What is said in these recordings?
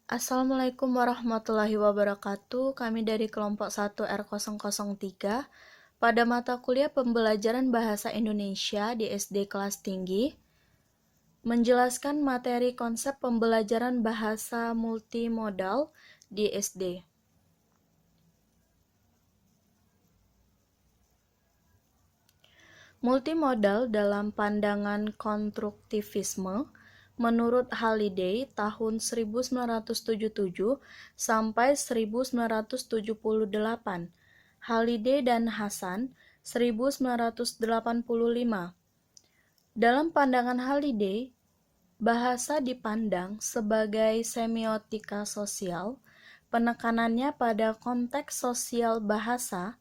Assalamualaikum warahmatullahi wabarakatuh. Kami dari kelompok 1R003 pada mata kuliah pembelajaran bahasa Indonesia di SD kelas tinggi menjelaskan materi konsep pembelajaran bahasa multimodal di SD. Multimodal dalam pandangan konstruktivisme menurut Halliday tahun 1977 sampai 1978, Halliday dan Hasan 1985. Dalam pandangan Halliday, bahasa dipandang sebagai semiotika sosial, penekanannya pada konteks sosial bahasa,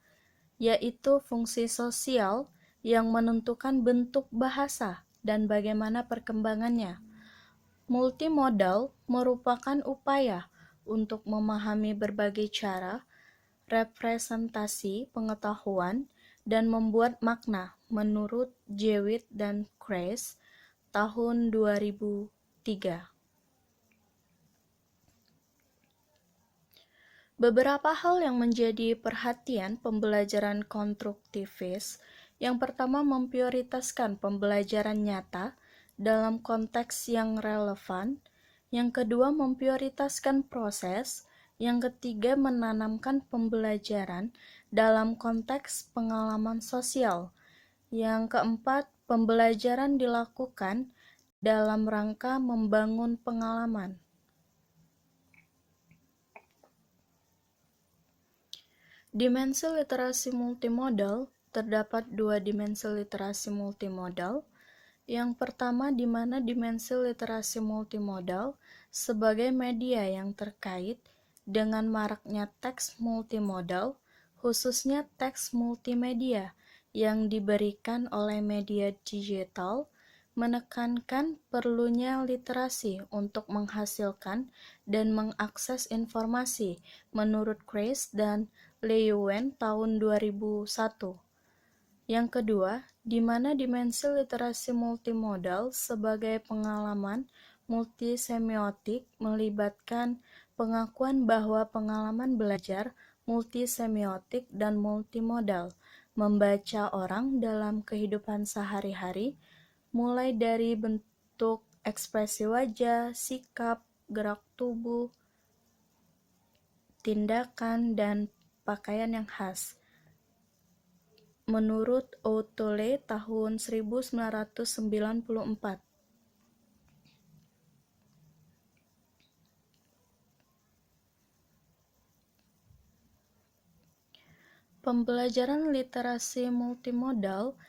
yaitu fungsi sosial yang menentukan bentuk bahasa dan bagaimana perkembangannya. Multimodal merupakan upaya untuk memahami berbagai cara, representasi pengetahuan, dan membuat makna menurut Jewett dan Kress tahun 2003. Beberapa hal yang menjadi perhatian pembelajaran konstruktivis. Yang pertama, memprioritaskan pembelajaran nyata dalam konteks yang relevan. Yang kedua, memprioritaskan proses. Yang ketiga, menanamkan pembelajaran dalam konteks pengalaman sosial. Yang keempat, pembelajaran dilakukan dalam rangka membangun pengalaman. Dimensi literasi multimodal, terdapat dua dimensi literasi multimodal. Yang pertama, di mana dimensi literasi multimodal sebagai media yang terkait dengan maraknya teks multimodal, khususnya teks multimedia yang diberikan oleh media digital, menekankan perlunya literasi untuk menghasilkan dan mengakses informasi menurut Kress dan Leeuwen tahun 2001. Yang kedua, di mana dimensi literasi multimodal sebagai pengalaman multisemiotik melibatkan pengakuan bahwa pengalaman belajar multisemiotik dan multimodal membaca orang dalam kehidupan sehari-hari, mulai dari bentuk ekspresi wajah, sikap, gerak tubuh, tindakan, dan pakaian yang khas. Menurut O'Toole tahun 1994. Pembelajaran literasi multimodal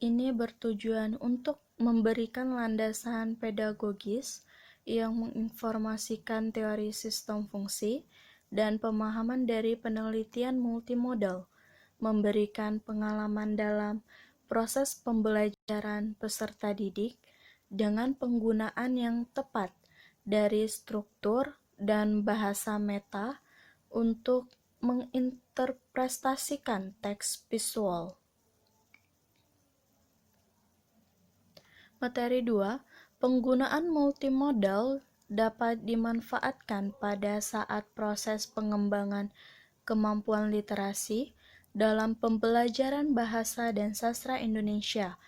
ini bertujuan untuk memberikan landasan pedagogis yang menginformasikan teori sistem fungsi dan pemahaman dari penelitian multimodal, memberikan pengalaman dalam proses pembelajaran peserta didik dengan penggunaan yang tepat dari struktur dan bahasa meta untuk menginterpretasikan teks visual. Materi 2, penggunaan multimodal dapat dimanfaatkan pada saat proses pengembangan kemampuan literasi dalam pembelajaran bahasa dan sastra Indonesia.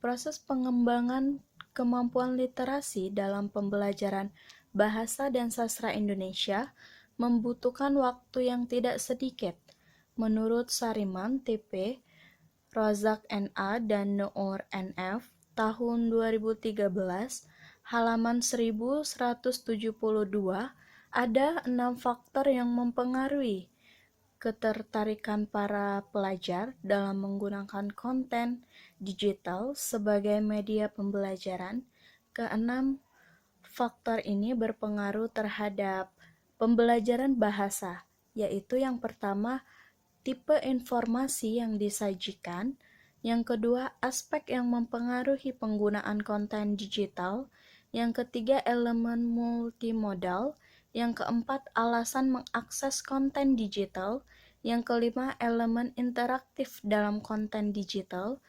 Proses pengembangan kemampuan literasi dalam pembelajaran bahasa dan sastra Indonesia membutuhkan waktu yang tidak sedikit. Menurut Sariman, TP, Rozak NA, dan Noor NF, tahun 2013, halaman 1172, ada 6 faktor yang mempengaruhi ketertarikan para pelajar dalam menggunakan konten digital sebagai media pembelajaran. Keenam faktor ini berpengaruh terhadap pembelajaran bahasa, yaitu yang pertama, tipe informasi yang disajikan. Yang kedua, aspek yang mempengaruhi penggunaan konten digital. Yang ketiga, elemen multimodal. Yang keempat, alasan mengakses konten digital. Yang kelima, elemen interaktif dalam konten digital.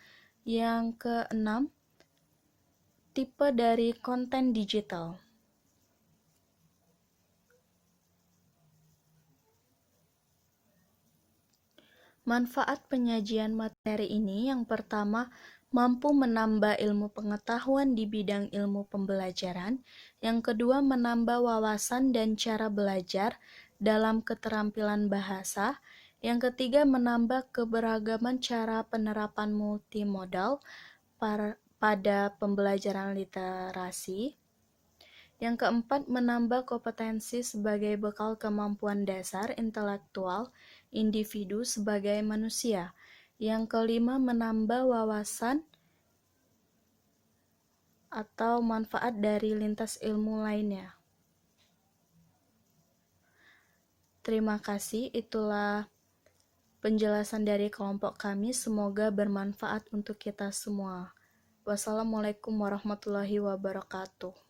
Yang keenam, tipe dari konten digital. Manfaat penyajian materi ini yang pertama, mampu menambah ilmu pengetahuan di bidang ilmu pembelajaran. Yang kedua, menambah wawasan dan cara belajar dalam keterampilan bahasa. Yang ketiga, menambah keberagaman cara penerapan multimodal pada pembelajaran literasi. Yang keempat, menambah kompetensi sebagai bekal kemampuan dasar intelektual individu sebagai manusia. Yang kelima, menambah wawasan atau manfaat dari lintas ilmu lainnya. Terima kasih, itulah penjelasan dari kelompok kami. Semoga bermanfaat untuk kita semua. Wassalamualaikum warahmatullahi wabarakatuh.